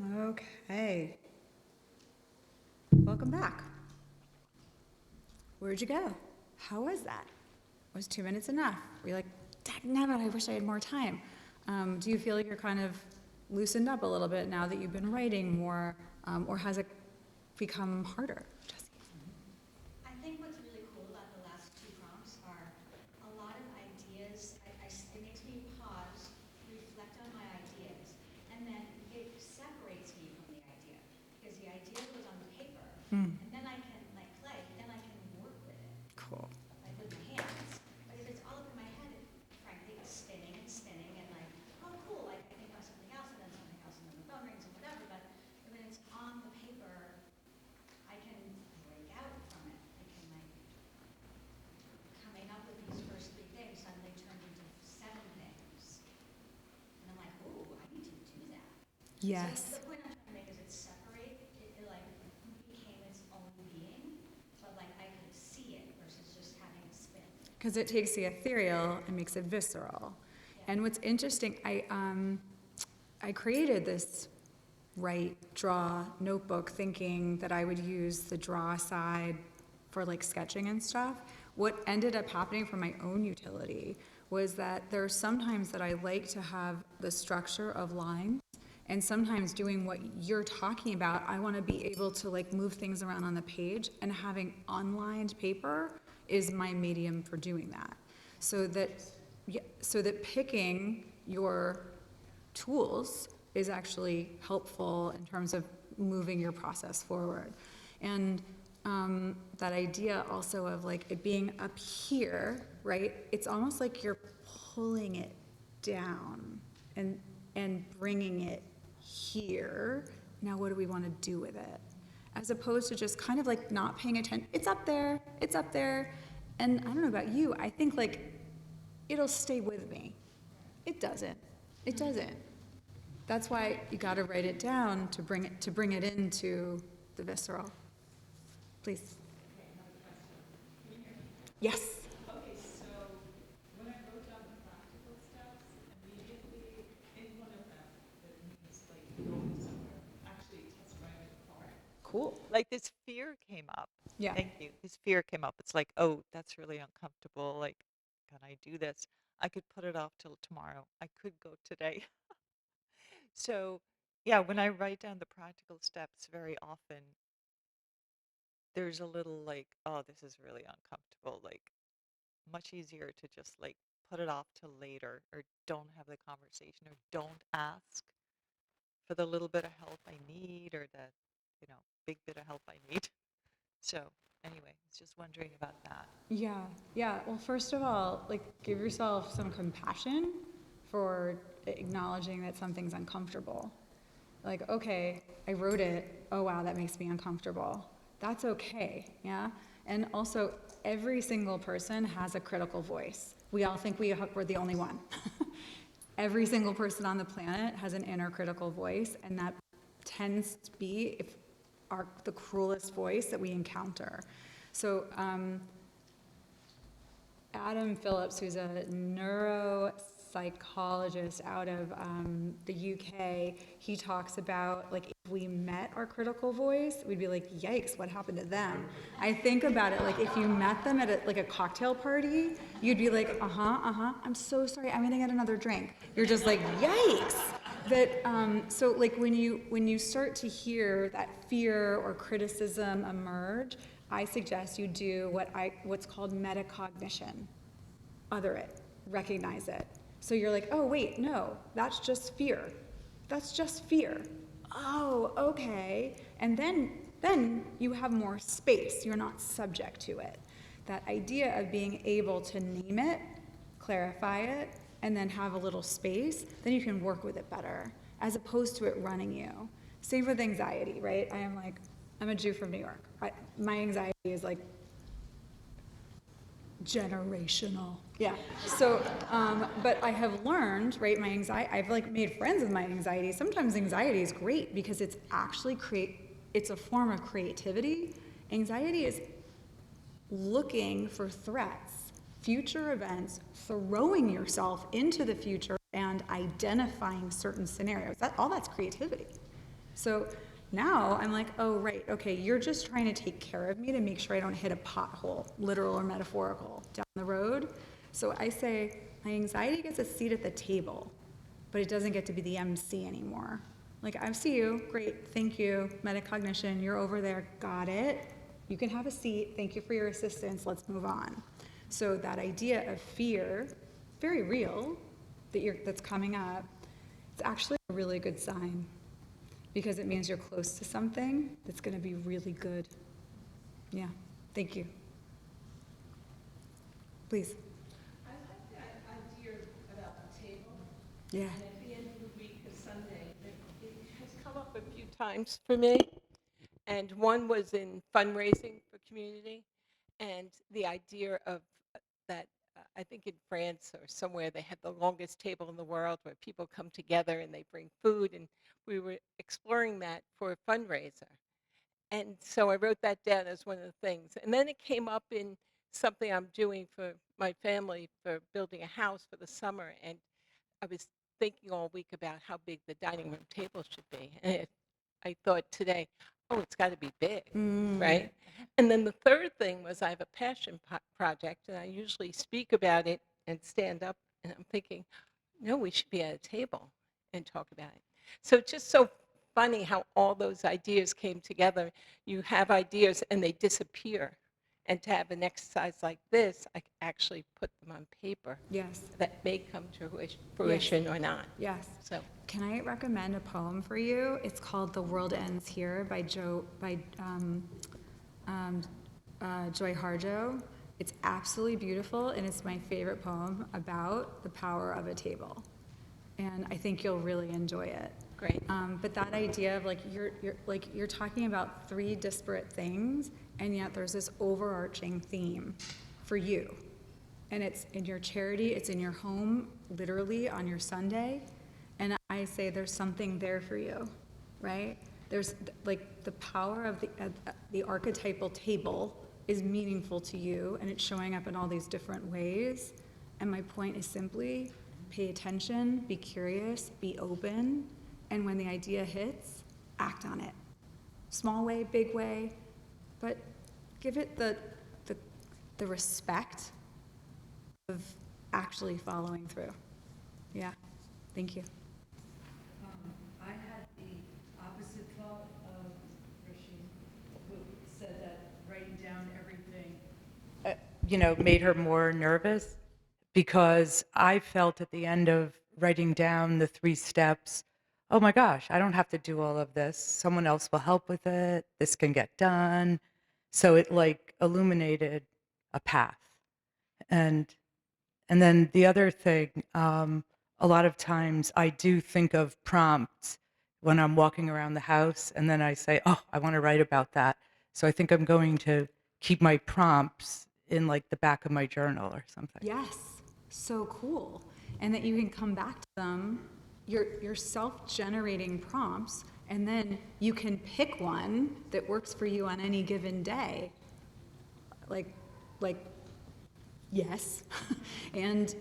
Okay. Welcome back. Where'd you go? How was that? Was 2 minutes enough? Were you like, dagnabbit, I wish I had more time? Do you feel like you're kind of loosened up a little bit now that you've been writing more, or has it become harder? Jessie? I think what's really cool about the last two prompts are a lot of ideas. It makes me pause, reflect on my ideas, and then it separates me from the idea because the idea was on the paper, and then I can like play, then I can work with it, Cool. like with my hands. But if it's all up in my head, it, frankly, it's spinning and like, oh cool, like I think of something else, and then the phone rings and whatever. But when it's on the paper, I can break out from it. I can like coming up with these first three things suddenly turned into 7 things. And I'm like, ooh, I need to do that. Yes. So the point I'm trying to make is it like became its own being, but like I could see it versus just having it spin. Because it takes the ethereal and makes it visceral. And what's interesting, I created this write, draw notebook thinking that I would use the draw side for like sketching and stuff. What ended up happening for my own utility was that there are sometimes that I like to have the structure of lines, and sometimes doing what you're talking about, I want to be able to like move things around on the page, and having unlined paper is my medium for doing that. So that picking your tools is actually helpful in terms of moving your process forward. And that idea also of like it being up here, right? It's almost like you're pulling it down and bringing it here. Now what do we want to do with it? As opposed to just kind of like not paying attention. It's up there, it's up there. And I don't know about you, I think like it'll stay with me. It doesn't. It doesn't. That's why you got to write it down to bring it into the visceral. Please. Yes. Okay, so when I wrote down the practical steps, immediately in one of them, that means like going somewhere, actually it's right at the car. Cool. Like this fear came up. Yeah. Thank you. This fear came up. It's like, oh, that's really uncomfortable. Like, can I do this? I could put it off till tomorrow. I could go today. So, yeah, when I write down the practical steps, very often there's a little like, oh, this is really uncomfortable. Like, much easier to just like put it off till later, or don't have the conversation, or don't ask for the little bit of help I need, or the, big bit of help I need. So anyway, I was just wondering about that. Yeah. Yeah. Well, first of all, like give yourself some compassion for acknowledging that something's uncomfortable. Like, okay, I wrote it. Oh, wow, that makes me uncomfortable. That's okay. Yeah. And also, every single person has a critical voice. We all think we're the only one. Every single person on the planet has an inner critical voice, and that tends to be the cruelest voice that we encounter. So Adam Phillips, who's a neuropsychologist out of the UK, he talks about like if we met our critical voice, we'd be like, yikes, what happened to them? I think about it like if you met them at a cocktail party, you'd be like, I'm so sorry, I'm gonna get another drink. You're just like, yikes. That so like when you start to hear that fear or criticism emerge, I suggest you do what's called metacognition. Other it, recognize it. So you're like, oh wait, no, that's just fear. That's just fear. Oh, okay. And then you have more space. You're not subject to it. That idea of being able to name it, clarify it, and then have a little space, then you can work with it better, as opposed to it running you. Same with anxiety, right? I'm a Jew from New York. My anxiety is like generational. Yeah. So, but I have learned, right, I've like made friends with my anxiety. Sometimes anxiety is great because it's actually it's a form of creativity. Anxiety is looking for threats, future events, throwing yourself into the future and identifying certain scenarios. All that's creativity. So now I'm like, oh, right, okay, you're just trying to take care of me to make sure I don't hit a pothole, literal or metaphorical, down the road. So I say, my anxiety gets a seat at the table, but it doesn't get to be the MC anymore. Like, I see you, great, thank you, metacognition, you're over there, got it. You can have a seat, thank you for your assistance, let's move on. So that idea of fear, very real, that's coming up, it's actually a really good sign because it means you're close to something that's going to be really good. Yeah, thank you. Please. I like that idea about the table. Yeah. And at the end of the week, of Sunday, it has come up a few times for me. And one was in fundraising for community, and the idea of that. I think in France or somewhere they have the longest table in the world where people come together and they bring food, and we were exploring that for a fundraiser. And so I wrote that down as one of the things. And then it came up in something I'm doing for my family for building a house for the summer. And I was thinking all week about how big the dining room table should be. And I thought today, oh, it's got to be big, right? And then the third thing was I have a passion project, and I usually speak about it and stand up. And I'm thinking, no, we should be at a table and talk about it. So it's just so funny how all those ideas came together. You have ideas and they disappear. And to have an exercise like this, I actually put them on paper Yes. that may come to fruition or not. Yes. So Can I recommend a poem for you? It's called "The World Ends Here" by Joy Harjo. It's absolutely beautiful, and it's my favorite poem about the power of a table. And I think you'll really enjoy it. great. But that idea of you're talking about three disparate things, and yet there's this overarching theme for you. And it's in your charity, it's in your home, literally on your Sunday. And I say there's something there for you, right? There's like the power of the archetypal table is meaningful to you, and it's showing up in all these different ways. And my point is simply pay attention, be curious, be open, and when the idea hits, act on it. Small way, big way, but give it the respect of actually following through. Yeah, thank you. I had the opposite thought of Rasheen, who said that writing down everything, made her more nervous because I felt at the end of writing down the 3 steps, oh my gosh, I don't have to do all of this. Someone else will help with it. This can get done. So it like illuminated a path. And and then the other thing, a lot of times I do think of prompts when I'm walking around the house, and then I say, "Oh, I want to write about that." So I think I'm going to keep my prompts in like the back of my journal or something. Yes, so cool. And that you can come back to them, your self-generating prompts, and then you can pick one that works for you on any given day. Like, yes. And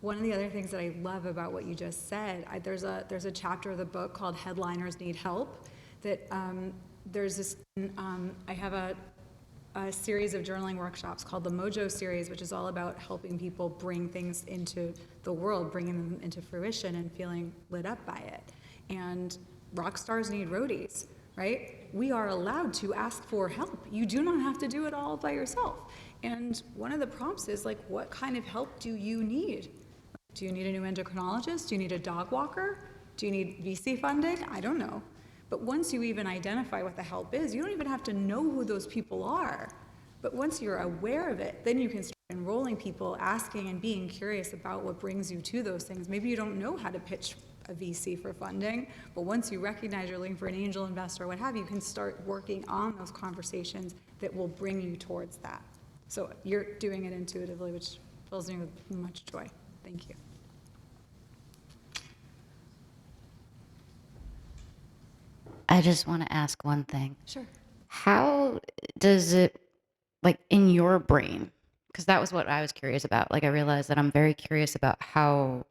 one of the other things that I love about what you just said, there's a chapter of the book called Headliners Need Help that there's this, I have a series of journaling workshops called the Mojo series, which is all about helping people bring things into the world, bringing them into fruition and feeling lit up by it. And rock stars need roadies, right? We are allowed to ask for help. You do not have to do it all by yourself. And one of the prompts is like, what kind of help do you need? Do you need a new endocrinologist? Do you need a dog walker? Do you need VC funding? I don't know. But once you even identify what the help is, you don't even have to know who those people are. But once you're aware of it, then you can start enrolling people, asking and being curious about what brings you to those things. Maybe you don't know how to pitch a VC for funding, but once you recognize you're looking for an angel investor or what have you, you can start working on those conversations that will bring you towards that. So you're doing it intuitively, which fills me with much joy. Thank you. I just want to ask one thing. Sure. How does it, like in your brain, because that was what I was curious about. Like I realized that I'm very curious about how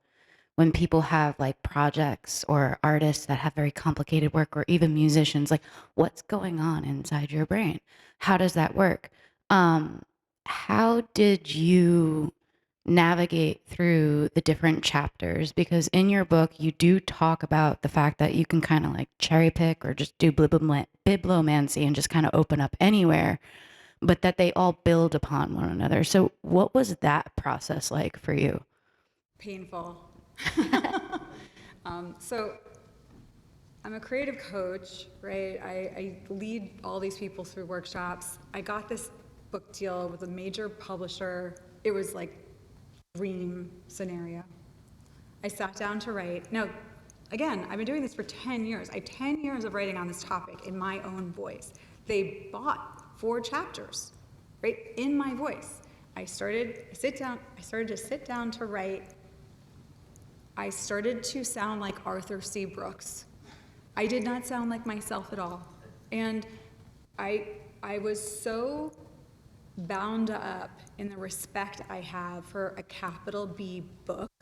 when people have like projects or artists that have very complicated work, or even musicians, like what's going on inside your brain? How does that work? How did you navigate through the different chapters? Because in your book, you do talk about the fact that you can kind of like cherry pick or just do bibliomancy and just kind of open up anywhere, but that they all build upon one another. So, what was that process like for you? Painful. So I'm a creative coach, right? I lead all these people through workshops. I got this book deal with a major publisher. It was like dream scenario. I sat down to write. Now, again, I've been doing this for 10 years. I have 10 years of writing on this topic in my own voice. They bought 4 chapters, right, in my voice. I started to sit down to write. I started to sound like Arthur C. Brooks. I did not sound like myself at all. And I was so bound up in the respect I have for a capital B book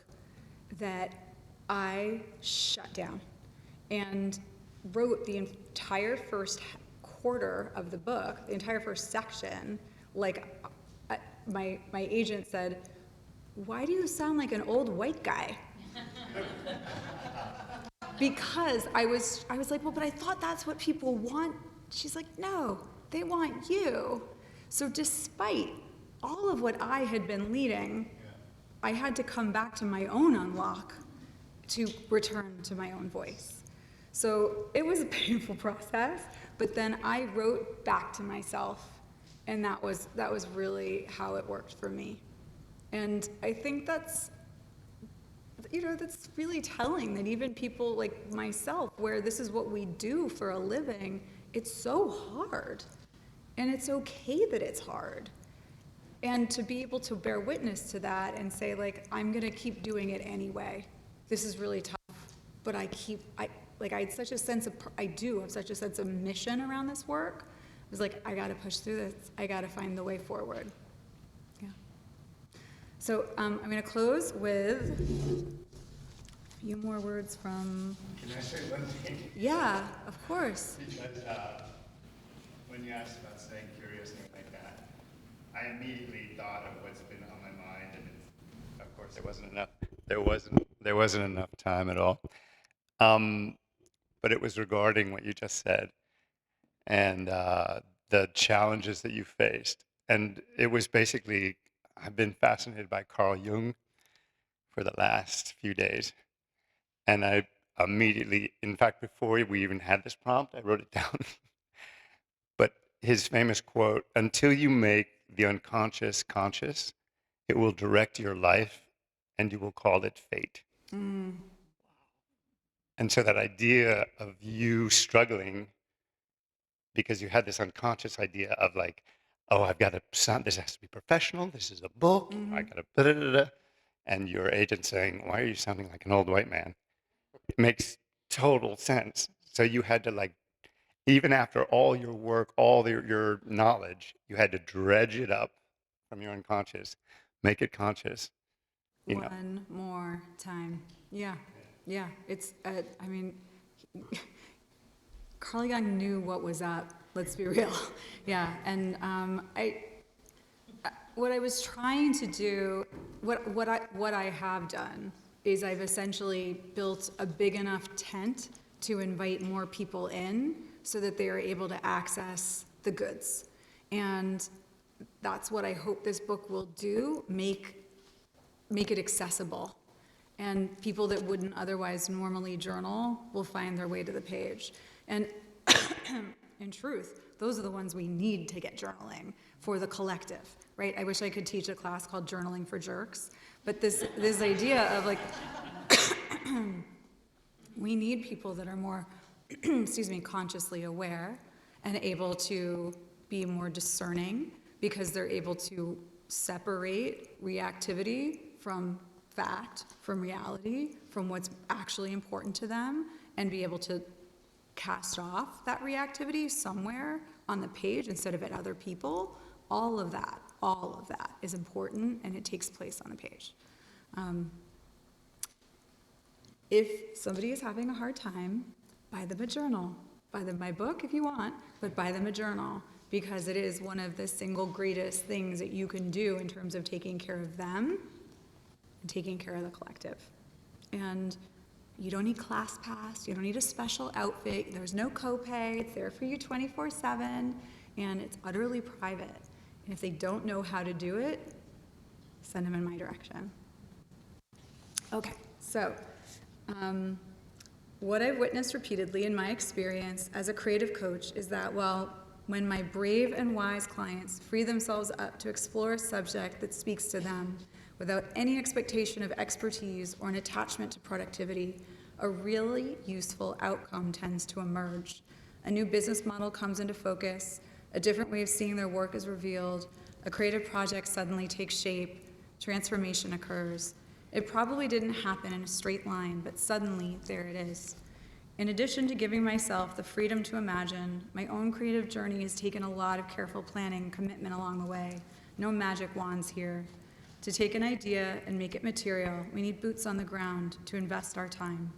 that I shut down and wrote the entire first quarter of the book, the entire first section, like my agent said, "Why do you sound like an old white guy?" Because I was like, well, but I thought that's what people want. She's like, no, they want you. So despite all of what I had been leading, I had to come back to my own unlock to return to my own voice. So it was a painful process, but then I wrote back to myself, and that was really how it worked for me. And I think that's really telling that even people like myself, where this is what we do for a living, it's so hard. And it's okay that it's hard. And to be able to bear witness to that and say, like, I'm gonna keep doing it anyway. This is really tough, but I had such a sense of, I do have such a sense of mission around this work. I was like, I gotta push through this. I gotta find the way forward. Yeah. So I'm going to close with a few more words from... Can I say one thing? Yeah, of course. Because when you asked about staying curious and things like that, I immediately thought of what's been on my mind, and of course there wasn't enough. There wasn't enough time at all. But it was regarding what you just said, and the challenges that you faced. And it was basically, I've been fascinated by Carl Jung for the last few days. And I immediately, in fact, before we even had this prompt, I wrote it down. But his famous quote, until you make the unconscious conscious, it will direct your life and you will call it fate. And so that idea of you struggling because you had this unconscious idea of like, oh, I've got to sound, this has to be professional, this is a book, I got to da-da-da-da. And your agent saying, why are you sounding like an old white man? It makes total sense. So you had to like, even after all your work, all your knowledge, you had to dredge it up from your unconscious, make it conscious. One more time. Yeah. Yeah. It's, I mean, Carl Jung knew what was up. Let's be real. Yeah. And what I was trying to do, what I have done is I've essentially built a big enough tent to invite more people in so that they are able to access the goods. And that's what I hope this book will do, make it accessible. And people that wouldn't otherwise normally journal will find their way to the page. And in truth, those are the ones we need to get journaling for the collective, right? I wish I could teach a class called Journaling for Jerks, but this idea of like, we need people that are more, consciously aware and able to be more discerning because they're able to separate reactivity from fact, from reality, from what's actually important to them, and be able to cast off that reactivity somewhere on the page instead of at other people. All of that is important, and it takes place on the page. If somebody is having a hard time, buy them a journal. Buy them my book if you want, but buy them a journal, because it is one of the single greatest things that you can do in terms of taking care of them and taking care of the collective. And you don't need ClassPass, you don't need a special outfit, there's no copay, it's there for you 24/7, and it's utterly private. And if they don't know how to do it, send them in my direction. Okay, so what I've witnessed repeatedly in my experience as a creative coach is that, well, when my brave and wise clients free themselves up to explore a subject that speaks to them without any expectation of expertise or an attachment to productivity, a really useful outcome tends to emerge. A new business model comes into focus, a different way of seeing their work is revealed, a creative project suddenly takes shape, transformation occurs. It probably didn't happen in a straight line, but suddenly there it is. In addition to giving myself the freedom to imagine, my own creative journey has taken a lot of careful planning and commitment along the way. No magic wands here. To take an idea and make it material, we need boots on the ground to invest our time.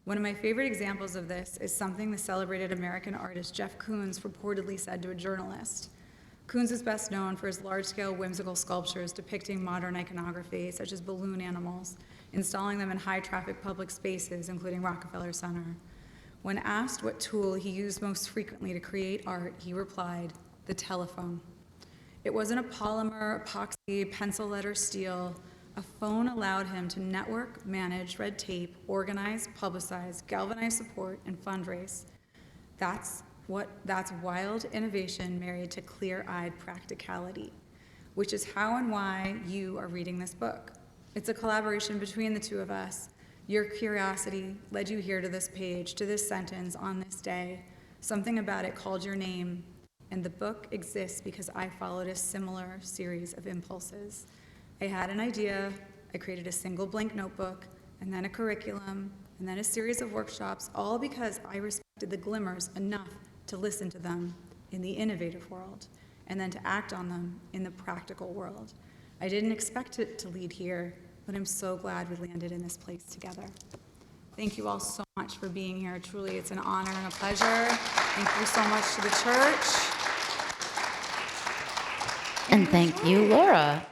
One of my favorite examples of this is something the celebrated American artist Jeff Koons reportedly said to a journalist. Koons is best known for his large-scale whimsical sculptures depicting modern iconography, such as balloon animals, installing them in high-traffic public spaces, including Rockefeller Center. When asked what tool he used most frequently to create art, he replied, "The telephone." It wasn't a polymer, epoxy, pencil lead, or steel. A phone allowed him to network, manage red tape, organize, publicize, galvanize support, and fundraise. That's wild innovation married to clear-eyed practicality, which is how and why you are reading this book. It's a collaboration between the two of us. Your curiosity led you here to this page, to this sentence on this day. Something about it called your name, and the book exists because I followed a similar series of impulses. I had an idea, I created a single blank notebook, and then a curriculum, and then a series of workshops, all because I respected the glimmers enough to listen to them in the innovative world, and then to act on them in the practical world. I didn't expect it to lead here, but I'm so glad we landed in this place together. Thank you all so much for being here. Truly, it's an honor and a pleasure. Thank you so much to the church. And thank you, Laura.